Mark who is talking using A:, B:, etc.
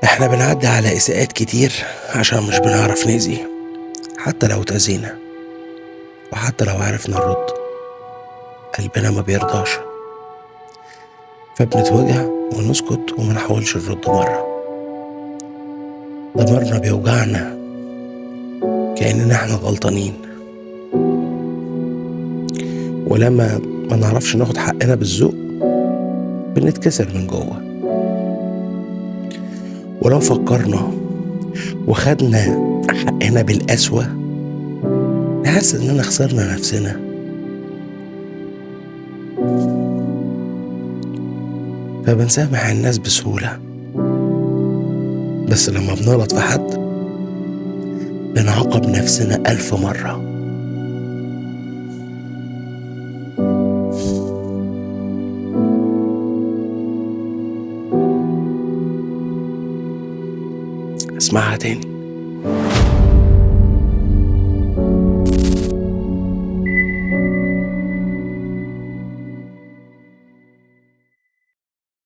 A: احنا بنعدي على إساءات كتير عشان مش بنعرف نأذي، حتى لو اتأذينا وحتى لو عرفنا نرد قلبنا ما بيرضاش، فبنتوجع ونسكت ومنحاولش نرد مرة. ضميرنا بيوجعنا كأننا احنا غلطانين، ولما ما نعرفش ناخد حقنا بالذوق بنتكسر من جوه. ولو فكرنا وخدنا حقنا بالقسوة نحس اننا خسرنا نفسنا. فبنسامح الناس بسهولة، بس لما بنغلط في حد بنعاقب نفسنا 1000 مرة. اسمعها تاني.